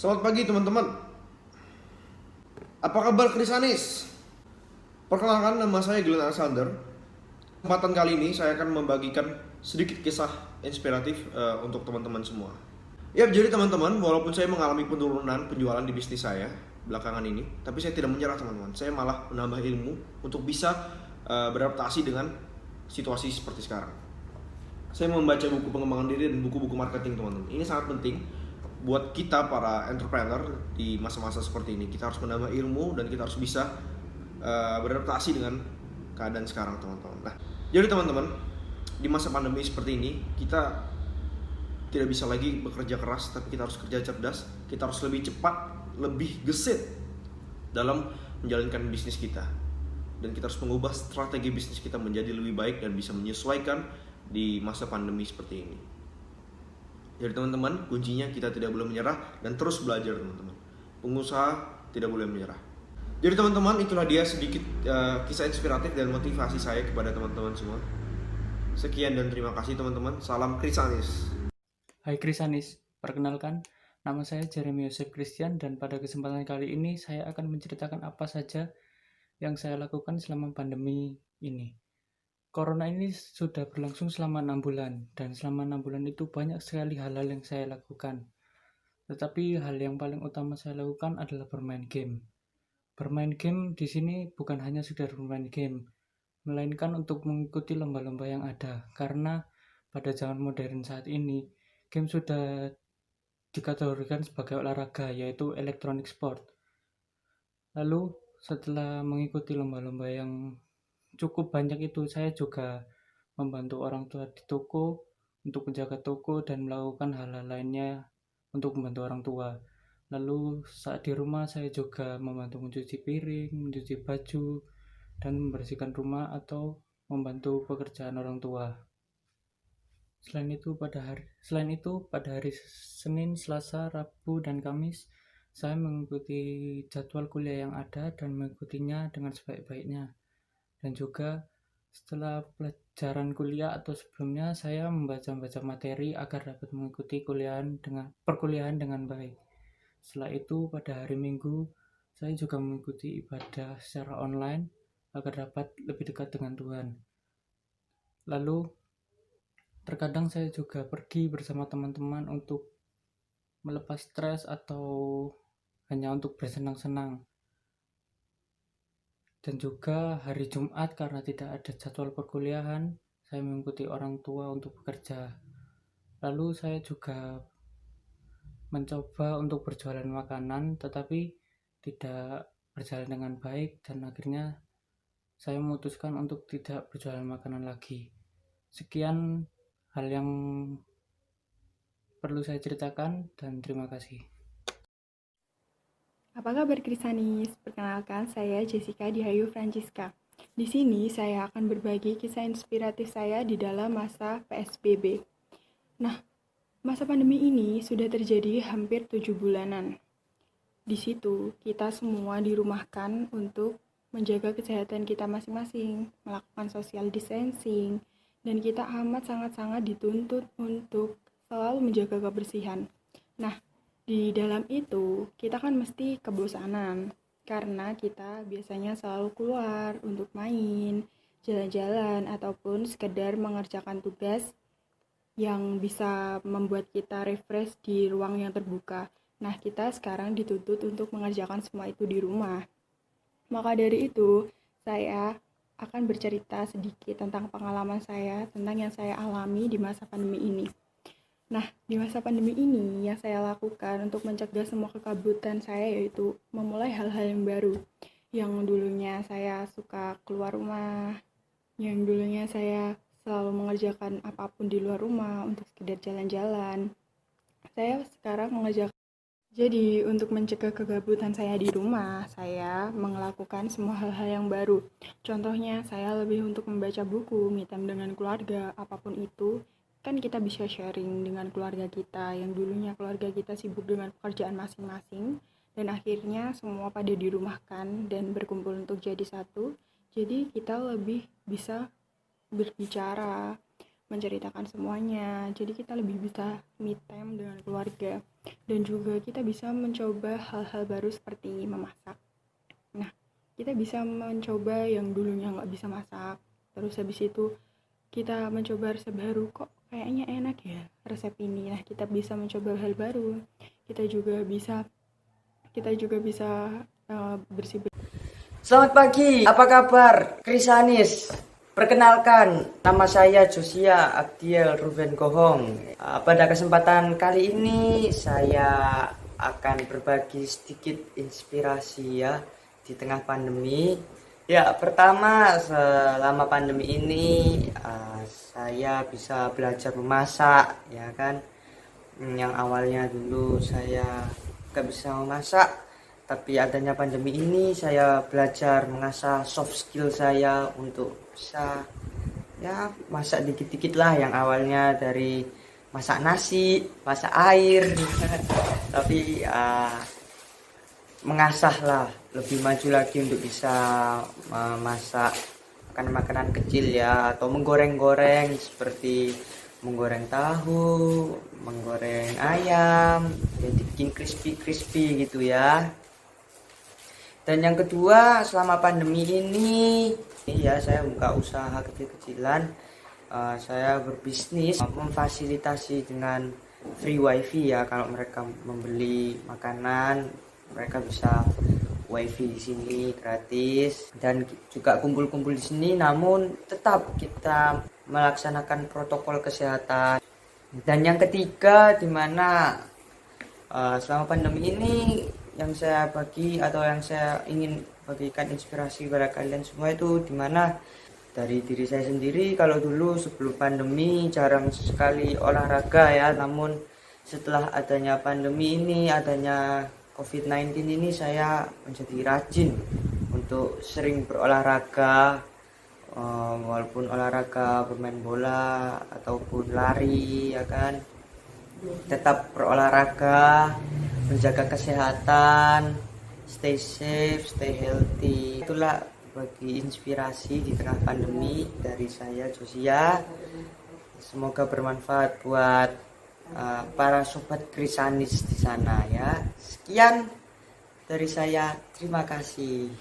Selamat pagi teman-teman. Apa kabar Krisanis? Perkenalkan, nama saya Glenn Alexander. Kesempatan kali ini saya akan membagikan sedikit kisah inspiratif untuk teman-teman semua. Ya, jadi teman-teman, walaupun saya mengalami penurunan penjualan di bisnis saya belakangan ini, tapi saya tidak menyerah teman-teman. Saya malah menambah ilmu untuk bisa beradaptasi dengan situasi seperti sekarang. Saya membaca buku pengembangan diri dan buku-buku marketing teman-teman. Ini sangat penting buat kita para entrepreneur di masa-masa seperti ini. Kita harus menambah ilmu dan kita harus bisa beradaptasi dengan keadaan sekarang teman-teman. Nah, jadi teman-teman, di masa pandemi seperti ini kita tidak bisa lagi bekerja keras, tapi kita harus kerja cerdas. Kita harus lebih cepat, lebih gesit dalam menjalankan bisnis kita. Dan kita harus mengubah strategi bisnis kita menjadi lebih baik dan bisa menyesuaikan di masa pandemi seperti ini. Jadi teman-teman, kuncinya kita tidak boleh menyerah dan terus belajar teman-teman. Pengusaha tidak boleh menyerah. Jadi teman-teman, itulah dia sedikit kisah inspiratif dan motivasi saya kepada teman-teman semua. Sekian dan terima kasih teman-teman. Salam Krisanis. Hai Krisanis, perkenalkan, nama saya Jeremy Yosef Christian dan pada kesempatan kali ini saya akan menceritakan apa saja yang saya lakukan selama pandemi ini. Corona ini sudah berlangsung selama 6 bulan dan selama 6 bulan itu banyak sekali hal-hal yang saya lakukan. Tetapi hal yang paling utama saya lakukan adalah bermain game. Bermain game di sini bukan hanya sekedar bermain game, melainkan untuk mengikuti lomba-lomba yang ada karena pada zaman modern saat ini game sudah dikategorikan sebagai olahraga, yaitu electronic sport. Lalu setelah mengikuti lomba-lomba yang cukup banyak itu, saya juga membantu orang tua di toko untuk menjaga toko dan melakukan hal-hal lainnya untuk membantu orang tua. Lalu saat di rumah saya juga membantu mencuci piring, mencuci baju, dan membersihkan rumah atau membantu pekerjaan orang tua. Selain itu, pada hari Senin, Selasa, Rabu, dan Kamis, saya mengikuti jadwal kuliah yang ada dan mengikutinya dengan sebaik-baiknya. Dan juga setelah pelajaran kuliah atau sebelumnya, saya membaca-baca materi agar dapat mengikuti perkuliahan dengan baik. Setelah itu, pada hari Minggu, saya juga mengikuti ibadah secara online agar dapat lebih dekat dengan Tuhan. Lalu terkadang saya juga pergi bersama teman-teman untuk melepas stres atau hanya untuk bersenang-senang. Dan juga hari Jumat karena tidak ada jadwal perkuliahan, saya mengikuti orang tua untuk bekerja. Lalu saya juga mencoba untuk berjualan makanan tetapi tidak berjalan dengan baik dan akhirnya saya memutuskan untuk tidak berjualan makanan lagi. Sekian hal yang perlu saya ceritakan dan terima kasih. Apa kabar Krisanis? Perkenalkan, saya Jessica Dihayu Francisca. Di sini saya akan berbagi kisah inspiratif saya di dalam masa PSBB. Nah, masa pandemi ini sudah terjadi hampir 7 bulanan. Di situ, kita semua dirumahkan untuk menjaga kesehatan kita masing-masing, melakukan social distancing, dan kita amat sangat-sangat dituntut untuk selalu menjaga kebersihan. Nah, di dalam itu kita kan mesti kebosanan karena kita biasanya selalu keluar untuk main, jalan-jalan ataupun sekedar mengerjakan tugas yang bisa membuat kita refresh di ruang yang terbuka. Nah, kita sekarang dituntut untuk mengerjakan semua itu di rumah. Maka dari itu, saya akan bercerita sedikit tentang pengalaman saya, tentang yang saya alami di masa pandemi ini. Nah, di masa pandemi ini yang saya lakukan untuk mencegah semua kekabutan saya yaitu memulai hal-hal yang baru. Yang dulunya saya suka keluar rumah, yang dulunya saya selalu mengerjakan apapun di luar rumah untuk sekedar jalan-jalan. Saya sekarang mengerjakan. Jadi, untuk mencegah kegabutan saya di rumah, saya melakukan semua hal-hal yang baru. Contohnya, saya lebih untuk membaca buku, me time dengan keluarga, apapun itu. Kan kita bisa sharing dengan keluarga kita, yang dulunya keluarga kita sibuk dengan pekerjaan masing-masing, dan akhirnya semua pada dirumahkan dan berkumpul untuk jadi satu. Jadi, kita lebih bisa berbicara, menceritakan semuanya. Jadi kita lebih bisa me time dengan keluarga, dan juga kita bisa mencoba hal-hal baru seperti memasak. Nah, kita bisa mencoba yang dulunya nggak bisa masak, terus habis itu kita mencoba resep baru, kok kayaknya enak ya resep ini. Nah, kita bisa mencoba hal baru. Kita juga bisa bersih. Selamat pagi, apa kabar? Krisanis. Perkenalkan, nama saya Josia Abdiel Ruben Gohong. Pada kesempatan kali ini saya akan berbagi sedikit inspirasi ya di tengah pandemi. Ya, pertama selama pandemi ini saya bisa belajar memasak ya kan. Yang awalnya dulu saya gak bisa memasak, tapi adanya pandemi ini saya belajar mengasah soft skill saya untuk bisa ya masak dikit-dikit lah, yang awalnya dari masak nasi, masak air tapi mengasah lah, lebih maju lagi untuk bisa memasak makanan-makanan kecil ya, atau menggoreng-goreng seperti menggoreng tahu, menggoreng ayam, jadi bikin crispy gitu ya. Dan yang kedua, selama pandemi ini ya saya buka usaha kecil-kecilan. Saya berbisnis memfasilitasi dengan free wifi ya, kalau mereka membeli makanan mereka bisa wifi di sini gratis, dan juga kumpul-kumpul di sini, namun tetap kita melaksanakan protokol kesehatan. Dan yang ketiga, dimana selama pandemi ini yang saya bagi atau yang saya ingin bagikan inspirasi kepada kalian semua itu dimana dari diri saya sendiri. Kalau dulu sebelum pandemi jarang sekali olahraga ya, namun setelah adanya pandemi ini, adanya COVID-19 ini, saya menjadi rajin untuk sering berolahraga, walaupun olahraga bermain bola ataupun lari ya kan, tetap berolahraga, menjaga kesehatan, stay safe, stay healthy. Itulah bagi inspirasi di tengah pandemi dari saya Josia. Semoga bermanfaat buat para sobat Krisanis di sana ya. Sekian dari saya, terima kasih.